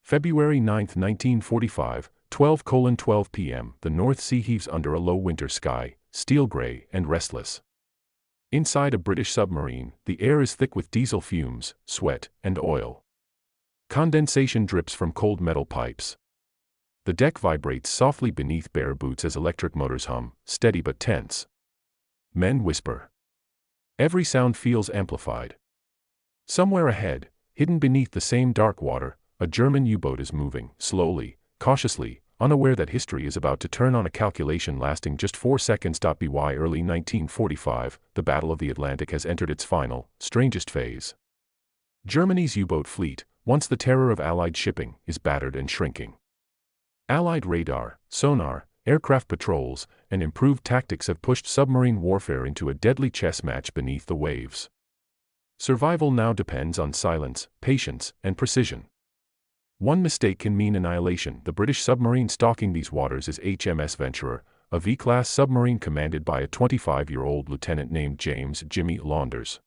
February 9, 1945, 12:12 p.m. The North Sea heaves under a low winter sky, steel gray and restless. Inside a British submarine, the air is thick with diesel fumes, sweat, and oil. Condensation drips from cold metal pipes. The deck vibrates softly beneath bare boots as electric motors hum, steady but tense. Men whisper. Every sound feels amplified. Somewhere ahead, hidden beneath the same dark water, a German U-boat is moving, slowly, cautiously, unaware that history is about to turn on a calculation lasting just 4 seconds. By early 1945, the Battle of the Atlantic has entered its final, strangest phase. Germany's U-boat fleet, once the terror of Allied shipping, is battered and shrinking. Allied radar, sonar, aircraft patrols, and improved tactics have pushed submarine warfare into a deadly chess match beneath the waves. Survival now depends on silence, patience, and precision. One mistake can mean annihilation. The British submarine stalking these waters is HMS Venturer, a V-class submarine commanded by a 25-year-old lieutenant named James "Jimmy" Launders.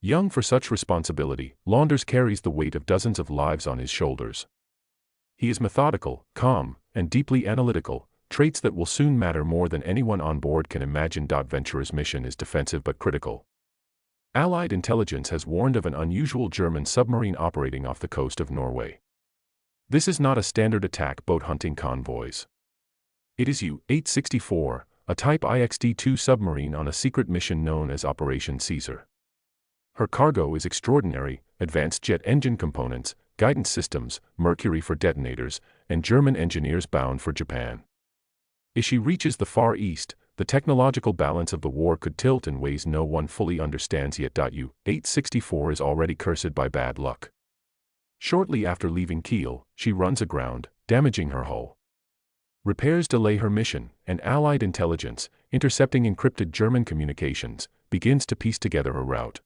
Young for such responsibility, Launders carries the weight of dozens of lives on his shoulders. He is methodical, calm, and deeply analytical, traits that will soon matter more than anyone on board can imagine. Venturer's mission is defensive but critical. Allied intelligence has warned of an unusual German submarine operating off the coast of Norway. This is not a standard attack boat hunting convoys. It is U-864, a Type IXD-2 submarine on a secret mission known as Operation Caesar. Her cargo is extraordinary: advanced jet engine components, guidance systems, Mercury for detonators, and German engineers bound for Japan. If she reaches the Far East, the technological balance of the war could tilt in ways no one fully understands yet. U-864 is already cursed by bad luck. Shortly after leaving Kiel, she runs aground, damaging her hull. Repairs delay her mission, and Allied intelligence, intercepting encrypted German communications, begins to piece together her route.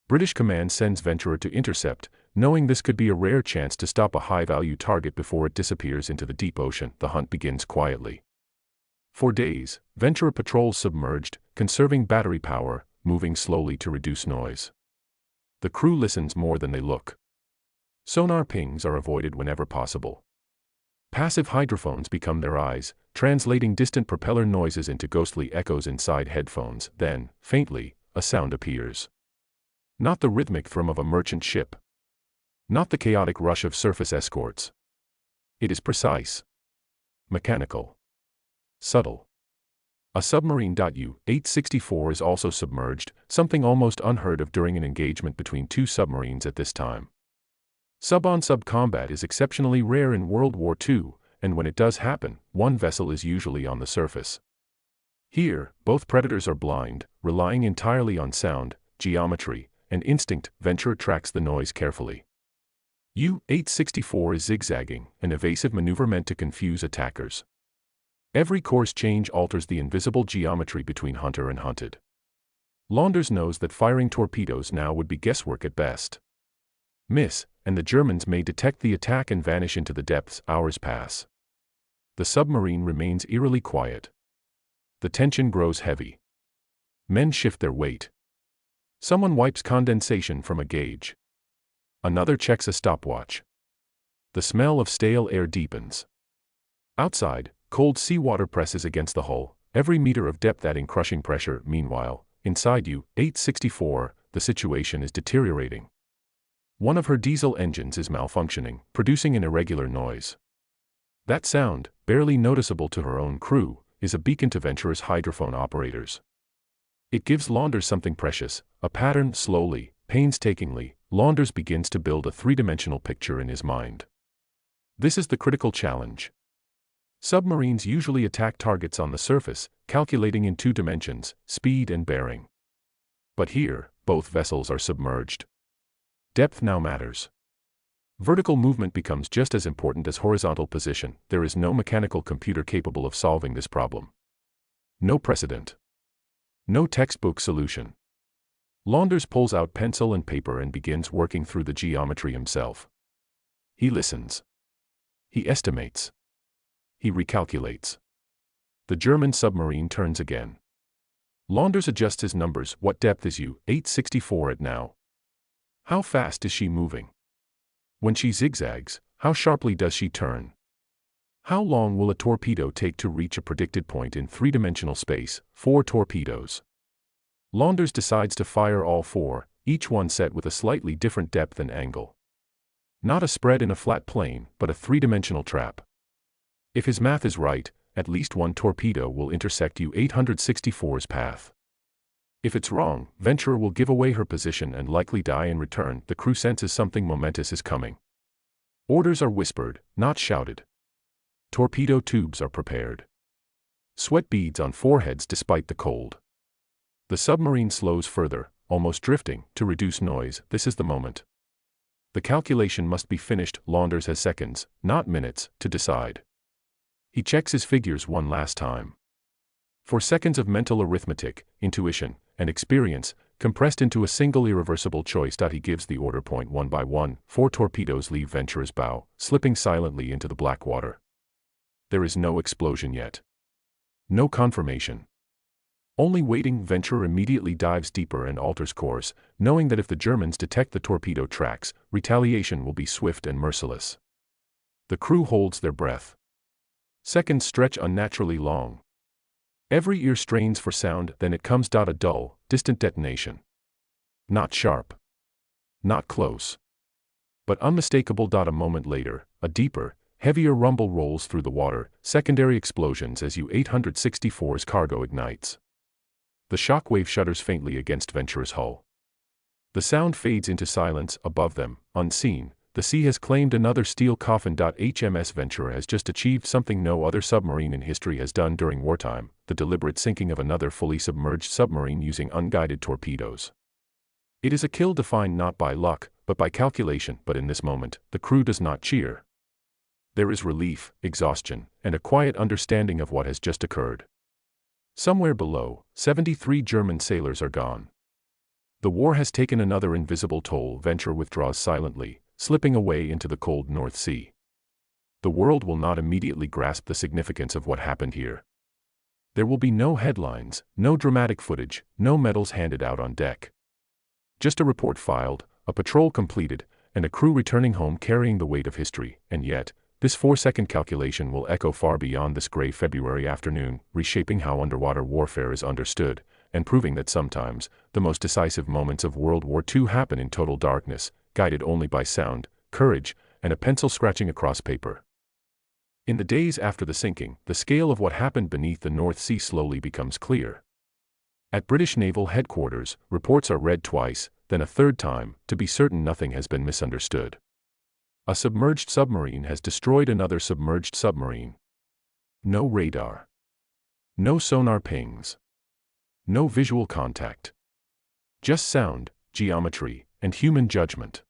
British command sends Venturer to intercept, knowing this could be a rare chance to stop a high-value target before it disappears into the deep ocean. The hunt begins quietly. For days, Venturer patrols submerged, conserving battery power, moving slowly to reduce noise. The crew listens more than they look. Sonar pings are avoided whenever possible. Passive hydrophones become their eyes, translating distant propeller noises into ghostly echoes inside headphones. Then, faintly, a sound appears. Not the rhythmic thrum of a merchant ship. Not the chaotic rush of surface escorts. It is precise. Mechanical. Subtle. A submarine. U-864 is also submerged, something almost unheard of during an engagement between two submarines at this time. Sub-on-sub combat is exceptionally rare in World War II, and when it does happen, one vessel is usually on the surface. Here, both predators are blind, relying entirely on sound, geometry, and instinct. Venturer tracks the noise carefully. U-864 is zigzagging, an evasive maneuver meant to confuse attackers. Every course change alters the invisible geometry between hunter and hunted. Launders knows that firing torpedoes now would be guesswork at best. Miss, and the Germans may detect the attack and vanish into the depths. Hours pass. The submarine remains eerily quiet. The tension grows heavy. Men shift their weight. Someone wipes condensation from a gauge. Another checks a stopwatch. The smell of stale air deepens. Outside, cold seawater presses against the hull, every meter of depth adding crushing pressure. Meanwhile, inside U-864, the situation is deteriorating. One of her diesel engines is malfunctioning, producing an irregular noise. That sound, barely noticeable to her own crew, is a beacon to Venturer's hydrophone operators. It gives Launders something precious, a pattern. Slowly, painstakingly, Launders begins to build a three-dimensional picture in his mind. This is the critical challenge. Submarines usually attack targets on the surface, calculating in 2 dimensions, speed and bearing. But here, both vessels are submerged. Depth now matters. Vertical movement becomes just as important as horizontal position. There is no mechanical computer capable of solving this problem. No precedent. No textbook solution. Launders pulls out pencil and paper and begins working through the geometry himself. He listens. He estimates. He recalculates. The German submarine turns again. Launders adjusts his numbers. What depth is U-864 at now? How fast is she moving? When she zigzags, How sharply does she turn? How long will a torpedo take to reach a predicted point in three-dimensional space? 4 torpedoes. Launders decides to fire all 4, each one set with a slightly different depth and angle. Not a spread in a flat plane, but a three-dimensional trap. If his math is right, at least one torpedo will intersect U-864's path. If it's wrong, Venturer will give away her position and likely die in return. The crew senses something momentous is coming. Orders are whispered, not shouted. Torpedo tubes are prepared. Sweat beads on foreheads despite the cold. The submarine slows further, almost drifting, to reduce noise. This is the moment. The calculation must be finished. Launders has seconds, not minutes, to decide. He checks his figures one last time. 4 seconds of mental arithmetic, intuition, and experience, compressed into a single irreversible choice. He gives the order. Point one by one, 4 torpedoes leave Venturer's bow, slipping silently into the black water. There is no explosion yet. No confirmation. Only waiting. Venturer immediately dives deeper and alters course, knowing that if the Germans detect the torpedo tracks, retaliation will be swift and merciless. The crew holds their breath. Seconds stretch unnaturally long. Every ear strains for sound, then it comes. A dull, distant detonation. Not sharp. Not close. But unmistakable. A moment later, a deeper, heavier rumble rolls through the water, secondary explosions as U-864's cargo ignites. The shockwave shudders faintly against Venturer's hull. The sound fades into silence. Above them, unseen, the sea has claimed another steel coffin. HMS Venturer has just achieved something no other submarine in history has done during wartime, the deliberate sinking of another fully submerged submarine using unguided torpedoes. It is a kill defined not by luck, but by calculation. But in this moment, the crew does not cheer. There is relief, exhaustion, and a quiet understanding of what has just occurred. Somewhere below, 73 German sailors are gone. The war has taken another invisible toll. Venturer withdraws silently, slipping away into the cold North Sea. The world will not immediately grasp the significance of what happened here. There will be no headlines, no dramatic footage, no medals handed out on deck. Just a report filed, a patrol completed, and a crew returning home carrying the weight of history. And yet, this 4-second calculation will echo far beyond this gray February afternoon, reshaping how underwater warfare is understood, and proving that sometimes, the most decisive moments of World War II happen in total darkness, guided only by sound, courage, and a pencil scratching across paper. In the days after the sinking, the scale of what happened beneath the North Sea slowly becomes clear. At British Naval Headquarters, reports are read twice, then a third time, to be certain nothing has been misunderstood. A submerged submarine has destroyed another submerged submarine. No radar. No sonar pings. No visual contact. Just sound, geometry, and human judgment.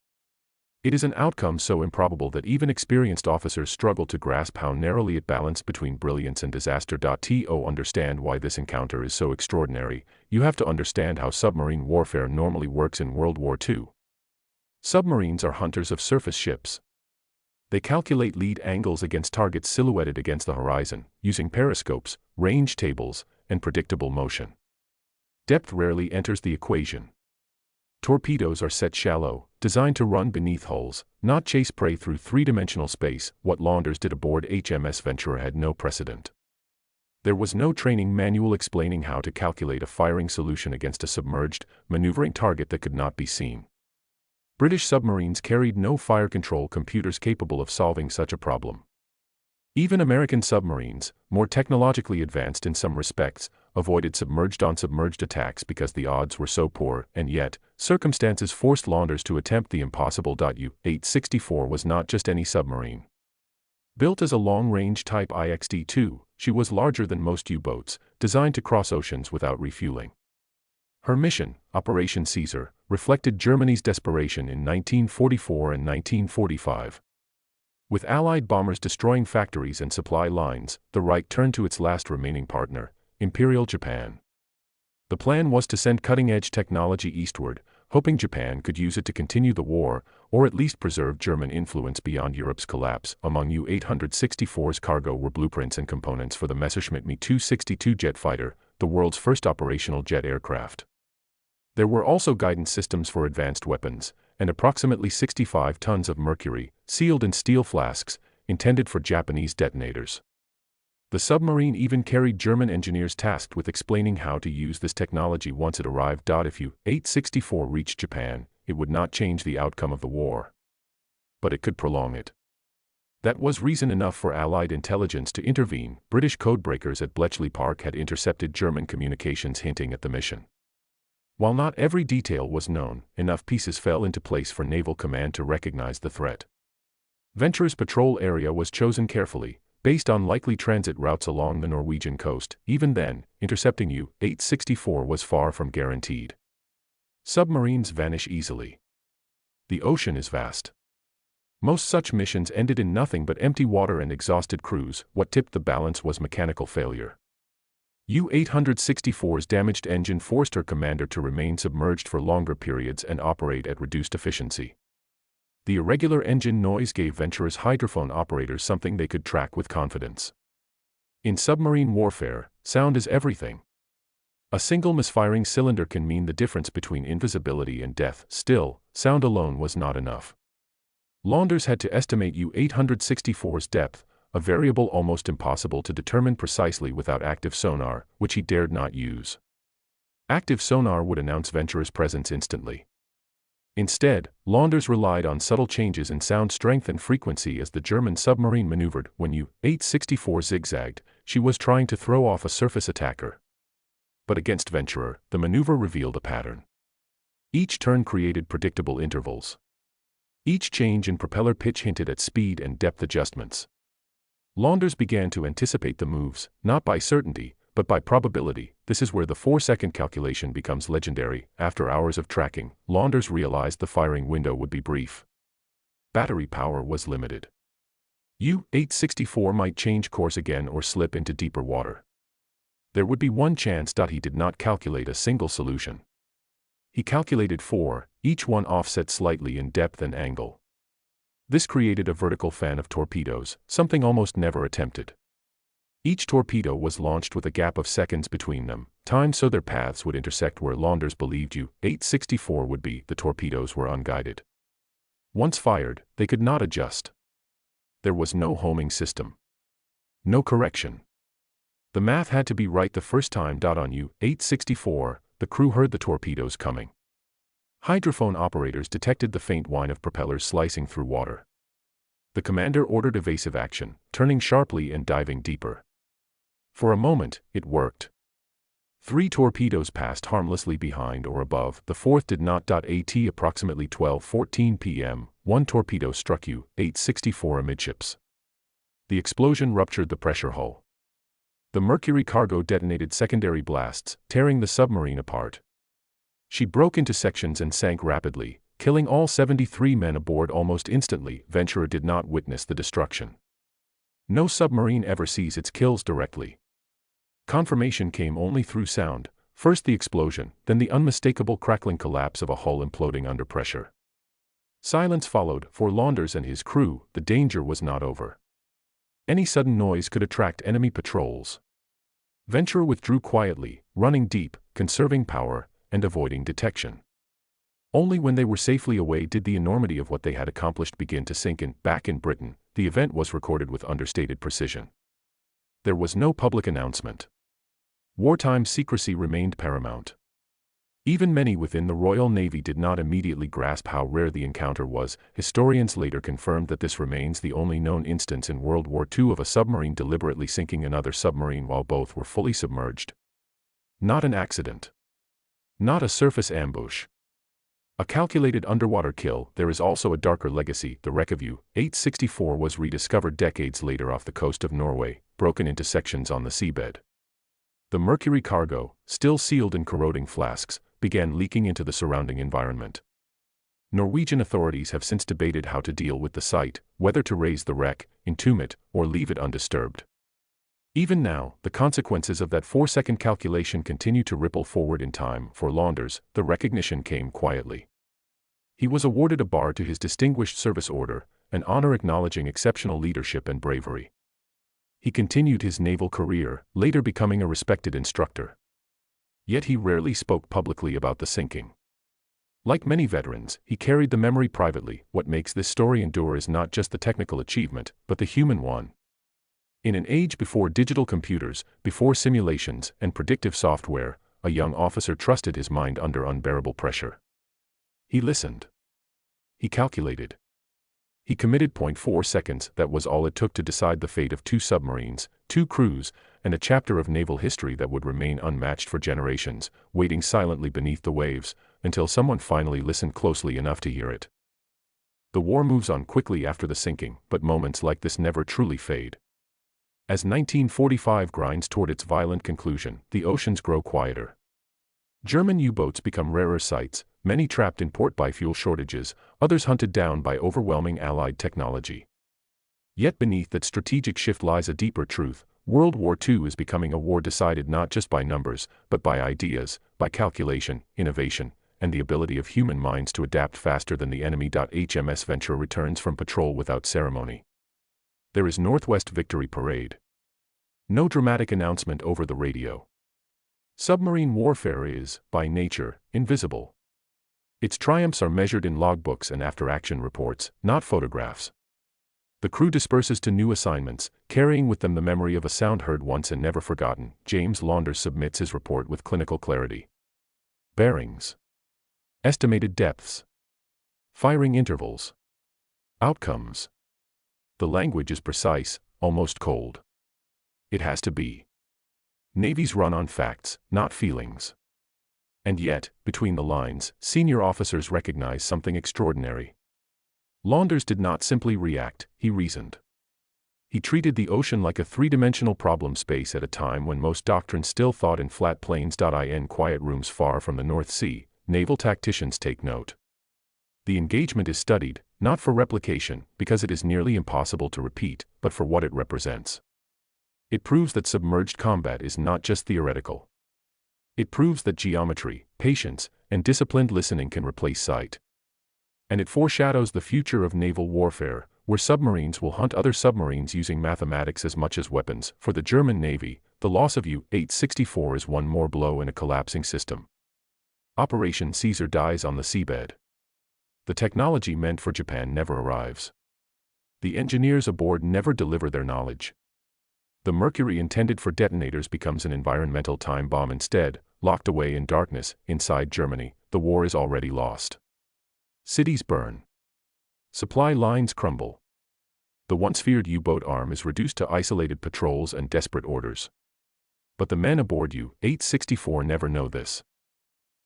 It is an outcome so improbable that even experienced officers struggle to grasp how narrowly it balanced between brilliance and disaster. To understand why this encounter is so extraordinary, you have to understand how submarine warfare normally works in World War II. Submarines are hunters of surface ships. They calculate lead angles against targets silhouetted against the horizon, using periscopes, range tables, and predictable motion. Depth rarely enters the equation. Torpedoes are set shallow, designed to run beneath hulls, not chase prey through three-dimensional space. What Launders did aboard HMS Venturer had no precedent. There was no training manual explaining how to calculate a firing solution against a submerged, maneuvering target that could not be seen. British submarines carried no fire control computers capable of solving such a problem. Even American submarines, more technologically advanced in some respects, avoided submerged-on-submerged attacks because the odds were so poor, and yet, circumstances forced Launders to attempt the impossible. U-864 was not just any submarine. Built as a long-range type IXD-2, she was larger than most U-boats, designed to cross oceans without refueling. Her mission, Operation Caesar, reflected Germany's desperation in 1944 and 1945. With Allied bombers destroying factories and supply lines, the Reich turned to its last remaining partner, Imperial Japan. The plan was to send cutting-edge technology eastward, hoping Japan could use it to continue the war, or at least preserve German influence beyond Europe's collapse. Among U-864's cargo were blueprints and components for the Messerschmitt Me-262 jet fighter, the world's first operational jet aircraft. There were also guidance systems for advanced weapons, and approximately 65 tons of mercury, sealed in steel flasks, intended for Japanese detonators. The submarine even carried German engineers tasked with explaining how to use this technology once it arrived. If U-864 reached Japan, it would not change the outcome of the war, but it could prolong it. That was reason enough for Allied intelligence to intervene. British codebreakers at Bletchley Park had intercepted German communications hinting at the mission. While not every detail was known, enough pieces fell into place for Naval Command to recognize the threat. Venturer's patrol area was chosen carefully, based on likely transit routes along the Norwegian coast. Even then, intercepting U-864 was far from guaranteed. Submarines vanish easily. The ocean is vast. Most such missions ended in nothing but empty water and exhausted crews. What tipped the balance was mechanical failure. U-864's damaged engine forced her commander to remain submerged for longer periods and operate at reduced efficiency. The irregular engine noise gave Venturer's hydrophone operators something they could track with confidence. In submarine warfare, sound is everything. A single misfiring cylinder can mean the difference between invisibility and death. Still, sound alone was not enough. Launders had to estimate U-864's depth, a variable almost impossible to determine precisely without active sonar, which he dared not use. Active sonar would announce Venturer's presence instantly. Instead, Launders relied on subtle changes in sound strength and frequency as the German submarine maneuvered. When U-864 zigzagged, she was trying to throw off a surface attacker. But against Venturer, the maneuver revealed a pattern. Each turn created predictable intervals. Each change in propeller pitch hinted at speed and depth adjustments. Launders began to anticipate the moves, not by certainty, but by probability. This is where the 4-second calculation becomes legendary. After hours of tracking, Launders realized the firing window would be brief. Battery power was limited. U-864 might change course again or slip into deeper water. There would be one chance. He did not calculate a single solution. He calculated 4, each one offset slightly in depth and angle. This created a vertical fan of torpedoes, something almost never attempted. Each torpedo was launched with a gap of seconds between them, timed so their paths would intersect where Launders believed U-864 would be. The torpedoes were unguided. Once fired, they could not adjust. There was no homing system. No correction. The math had to be right the first time. On U-864, the crew heard the torpedoes coming. Hydrophone operators detected the faint whine of propellers slicing through water. The commander ordered evasive action, turning sharply and diving deeper. For a moment, it worked. 3 torpedoes passed harmlessly behind or above, the 4th did not. At approximately 12:14 p.m., one torpedo struck U-864 amidships. The explosion ruptured the pressure hull. The Mercury cargo detonated secondary blasts, tearing the submarine apart. She broke into sections and sank rapidly, killing all 73 men aboard almost instantly. Venturer did not witness the destruction. No submarine ever sees its kills directly. Confirmation came only through sound, first the explosion, then the unmistakable crackling collapse of a hull imploding under pressure. Silence followed. For Launders and his crew, the danger was not over. Any sudden noise could attract enemy patrols. Venturer withdrew quietly, running deep, conserving power, and avoiding detection. Only when they were safely away did the enormity of what they had accomplished begin to sink in. Back in Britain, the event was recorded with understated precision. There was no public announcement. Wartime secrecy remained paramount. Even many within the Royal Navy did not immediately grasp how rare the encounter was. Historians later confirmed that this remains the only known instance in World War II of a submarine deliberately sinking another submarine while both were fully submerged. Not an accident. Not a surface ambush. A calculated underwater kill. There is also a darker legacy. The wreck of U-864 was rediscovered decades later off the coast of Norway, broken into sections on the seabed. The Mercury cargo, still sealed in corroding flasks, began leaking into the surrounding environment. Norwegian authorities have since debated how to deal with the site, whether to raise the wreck, entomb it, or leave it undisturbed. Even now, the consequences of that 4-second calculation continue to ripple forward in time. For Launders, the recognition came quietly. He was awarded a bar to his Distinguished Service Order, an honor acknowledging exceptional leadership and bravery. He continued his naval career, later becoming a respected instructor. Yet he rarely spoke publicly about the sinking. Like many veterans, he carried the memory privately. What makes this story endure is not just the technical achievement, but the human one. In an age before digital computers, before simulations and predictive software, a young officer trusted his mind under unbearable pressure. He listened. He calculated. He committed 0.4 seconds. That was all it took to decide the fate of 2 submarines, 2 crews, and a chapter of naval history that would remain unmatched for generations, waiting silently beneath the waves, until someone finally listened closely enough to hear it. The war moves on quickly after the sinking, but moments like this never truly fade. As 1945 grinds toward its violent conclusion, the oceans grow quieter. German U-boats become rarer sights, many trapped in port by fuel shortages, others hunted down by overwhelming Allied technology. Yet beneath that strategic shift lies a deeper truth. World War II is becoming a war decided not just by numbers, but by ideas, by calculation, innovation, and the ability of human minds to adapt faster than the enemy. HMS Venturer returns from patrol without ceremony. There is Northwest Victory Parade. No dramatic announcement over the radio. Submarine warfare is, by nature, invisible. Its triumphs are measured in logbooks and after-action reports, not photographs. The crew disperses to new assignments, carrying with them the memory of a sound heard once and never forgotten. James Launders submits his report with clinical clarity. Bearings. Estimated depths. Firing intervals. Outcomes. The language is precise, almost cold. It has to be. Navies run on facts, not feelings. And yet, between the lines, senior officers recognize something extraordinary. Launders did not simply react, he reasoned. He treated the ocean like a three-dimensional problem space at a time when most doctrines still thought in flat planes. In quiet rooms far from the North Sea, naval tacticians take note. The engagement is studied, not for replication, because it is nearly impossible to repeat, but for what it represents. It proves that submerged combat is not just theoretical. It proves that geometry, patience, and disciplined listening can replace sight. And it foreshadows the future of naval warfare, where submarines will hunt other submarines using mathematics as much as weapons. For the German Navy, the loss of U-864 is one more blow in a collapsing system. Operation Caesar dies on the seabed. The technology meant for Japan never arrives. The engineers aboard never deliver their knowledge. The Mercury intended for detonators becomes an environmental time bomb instead, locked away in darkness. Inside Germany, the war is already lost. Cities burn. Supply lines crumble. The once feared U-boat arm is reduced to isolated patrols and desperate orders. But the men aboard U-864 never know this.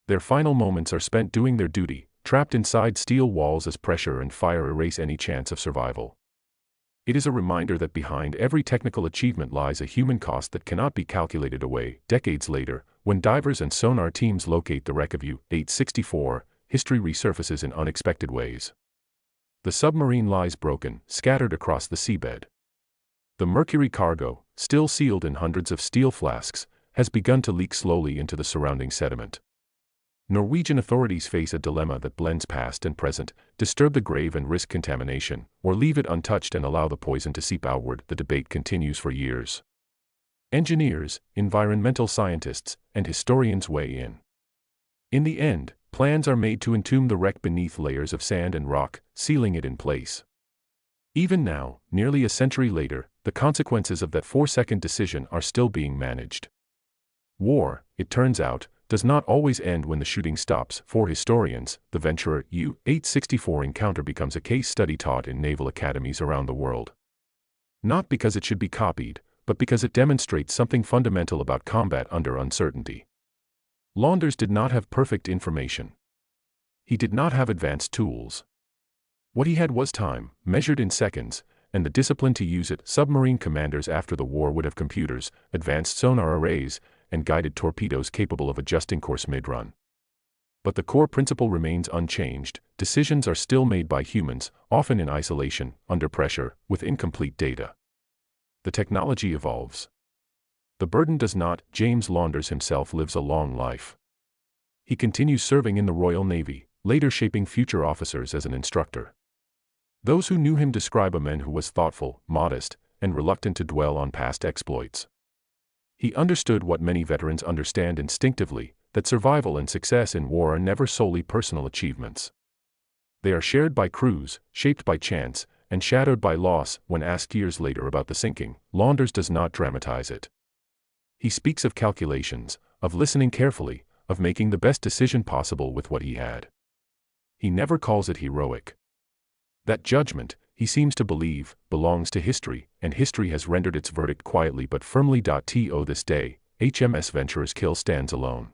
Their final moments are spent doing their duty, trapped inside steel walls as pressure and fire erase any chance of survival. It is a reminder that behind every technical achievement lies a human cost that cannot be calculated away. Decades later, when divers and sonar teams locate the wreck of U-864, history resurfaces in unexpected ways. The submarine lies broken, scattered across the seabed. The Mercury cargo, still sealed in hundreds of steel flasks, has begun to leak slowly into the surrounding sediment. Norwegian authorities face a dilemma that blends past and present: disturb the grave and risk contamination, or leave it untouched and allow the poison to seep outward. The debate continues for years. Engineers, environmental scientists, and historians weigh in. In the end, plans are made to entomb the wreck beneath layers of sand and rock, sealing it in place. Even now, nearly a century later, the consequences of that 4-second decision are still being managed. War, it turns out, does not always end when the shooting stops. For historians, the Venturer U-864 encounter becomes a case study taught in naval academies around the world. Not because it should be copied, but because it demonstrates something fundamental about combat under uncertainty. Launders did not have perfect information. He did not have advanced tools. What he had was time, measured in seconds, and the discipline to use it. Submarine commanders after the war would have computers, advanced sonar arrays, and guided torpedoes capable of adjusting course mid-run. But the core principle remains unchanged: decisions are still made by humans, often in isolation, under pressure, with incomplete data. The technology evolves. The burden does not. James Launders himself lives a long life. He continues serving in the Royal Navy, later shaping future officers as an instructor. Those who knew him describe a man who was thoughtful, modest, and reluctant to dwell on past exploits. He understood what many veterans understand instinctively, that survival and success in war are never solely personal achievements. They are shared by crews, shaped by chance, and shadowed by loss. When asked years later about the sinking, Launders does not dramatize it. He speaks of calculations, of listening carefully, of making the best decision possible with what he had. He never calls it heroic. That judgment, he seems to believe, belongs to history, and history has rendered its verdict quietly but firmly. To this day, HMS Venturer's kill stands alone.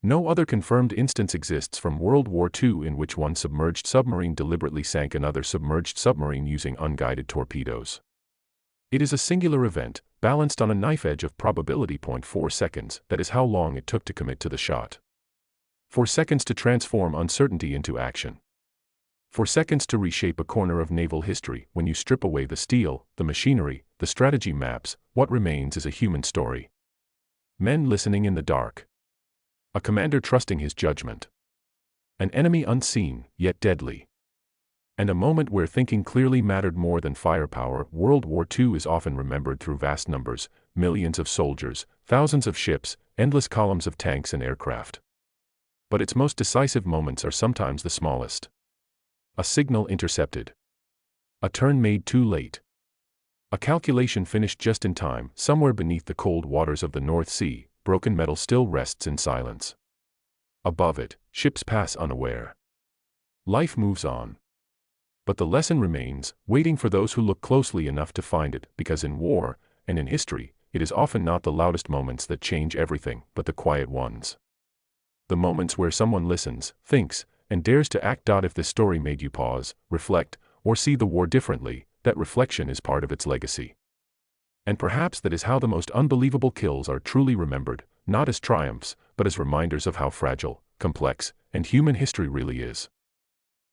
No other confirmed instance exists from World War II in which one submerged submarine deliberately sank another submerged submarine using unguided torpedoes. It is a singular event, balanced on a knife edge of probability. 4 seconds, that is how long it took to commit to the shot. 4 seconds to transform uncertainty into action. 4 seconds to reshape a corner of naval history. When you strip away the steel, the machinery, the strategy maps, what remains is a human story. Men listening in the dark. A commander trusting his judgment. An enemy unseen, yet deadly. And a moment where thinking clearly mattered more than firepower. World War II is often remembered through vast numbers, millions of soldiers, thousands of ships, endless columns of tanks and aircraft. But its most decisive moments are sometimes the smallest. A signal intercepted. A turn made too late. A calculation finished just in time. Somewhere beneath the cold waters of the North Sea, broken metal still rests in silence. Above it, ships pass unaware. Life moves on. But the lesson remains, waiting for those who look closely enough to find it, because in war, and in history, it is often not the loudest moments that change everything, but the quiet ones. The moments where someone listens, thinks, and dares to act. If this story made you pause, reflect, or see the war differently, that reflection is part of its legacy. And perhaps that is how the most unbelievable kills are truly remembered, not as triumphs, but as reminders of how fragile, complex, and human history really is.